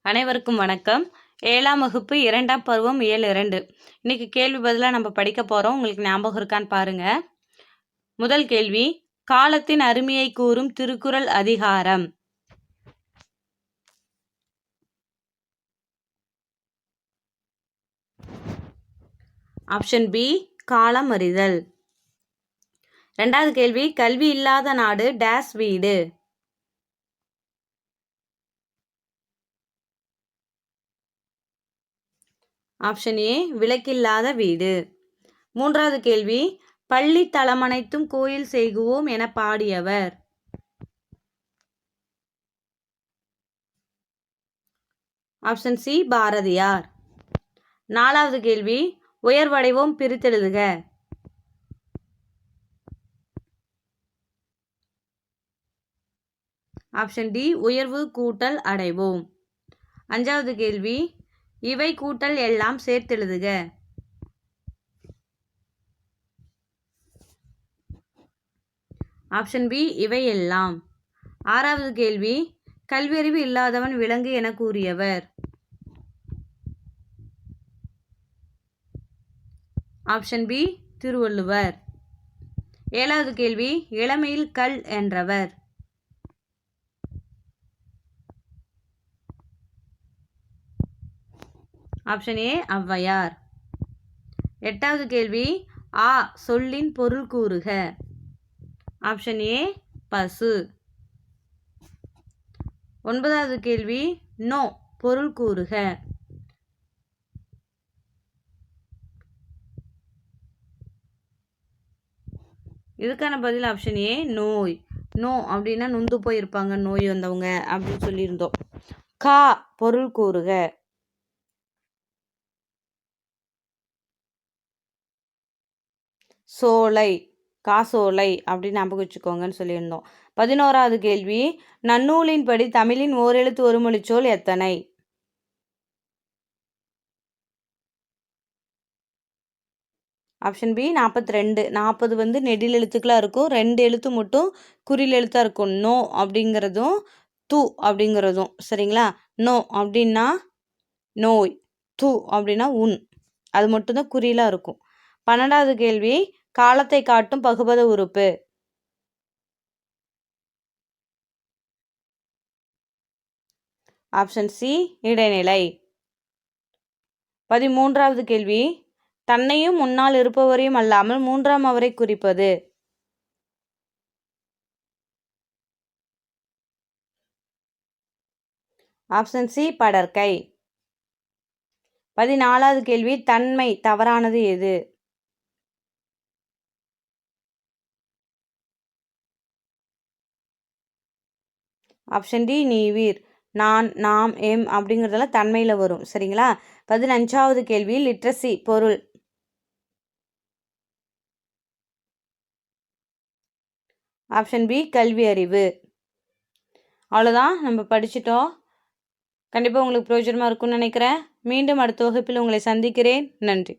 அனைவருக்கும் வணக்கம். 7ஆம் வகுப்பு 2ஆம் பருவம் இயல் 2. இன்னைக்கு கேள்வி பதிலாக நம்ம படிக்க போகிறோம். உங்களுக்கு ஞாபகம் இருக்கான்னு பாருங்க. முதல் கேள்வி, காலத்தின் அருமையை கூறும் திருக்குறள் அதிகாரம். ஆப்ஷன் பி, காலம் அறிதல். ரெண்டாவது கேள்வி, கல்வி இல்லாத நாடு டேஸ் வீடு. ஆப்ஷன் ஏ, விளக்கில்லாத வீடு. மூன்றாவது கேள்வி, பள்ளி தலமனைத்தும் கோயில் செய்குவோம் என பாடியவர். Option C, Bharathiyar. நாலாவது கேள்வி, உயர்வடைவோம் பிரித்தெழுதுக. ஆப்ஷன் டி, உயர்வு கூட்டல் அடைவோம். அஞ்சாவது கேள்வி, இவை கூட்டல் எல்லாம் சேர்த்தெழுதுக. ஆப்ஷன் பி, இவை எல்லாம். ஆறாவது கேள்வி, கல்வியறிவு இல்லாதவன் விலங்கு என கூறியவர். Option B, Thiruvalluvar. ஏழாவது கேள்வி, இளமையில் கல் என்றவர். Option A, Avvaiyar. எட்டாவது கேள்வி, ஆ சொல்லின் பொருள் கூறுக. ஆப்ஷன் ஏ, பசு. ஒன்பதாவது கேள்வி, நோ பொருள் கூறுக. இதுக்கான பதில் ஆப்ஷன் ஏ, நோய். நோ அப்படின்னா நொந்து போயிருப்பாங்க, நோய் வந்தவங்க அப்படின்னு சொல்லியிருந்தோம். கா பொருள் கூறுக. சோலை, காசோலை அப்படின்னு ஞாபகம் வச்சுக்கோங்கன்னு சொல்லியிருந்தோம். 11வது கேள்வி, நன்னூலின்படி தமிழின் ஓரெழுத்து ஒருமொழிச்சொல் எத்தனை? Option B, 42. 40 நெடில் எழுத்துக்களாக இருக்கும், 2 எழுத்து மட்டும் குறில் எழுத்தாக இருக்கும். நோ அப்படிங்கிறதும் து அப்படிங்கிறதும். சரிங்களா? நோ அப்படின்னா நோய், து அப்படின்னா உன், அது மட்டும்தான் குறியிலாக இருக்கும். 12வது கேள்வி, காலத்தை காட்டும் பகுபத உறுப்பு. ஆப்ஷன் சி, இடைநிலை. 13வது கேள்வி, தன்னையும் முன்னால் இருப்பவரையும் அல்லாமல் மூன்றாம் அவரை குறிப்பது. ஆப்ஷன் சி, படற்கை. 14வது கேள்வி, தன்மை தவறானது எது? ஆப்ஷன் டி, நீவீர். நான், நாம், எம் அப்படிங்கிறதெல்லாம் தன்மையில் வரும். சரிங்களா? 15வது கேள்வி, லிட்ரஸி பொருள். ஆப்ஷன் பி, கல்வி அறிவு. அவ்வளோதான், நம்ம படிச்சிட்டோம். கண்டிப்பாக உங்களுக்கு பிரயோஜனமாக இருக்கும்னு நினைக்கிறேன். மீண்டும் அடுத்த வகுப்பில் உங்களை சந்திக்கிறேன். நன்றி.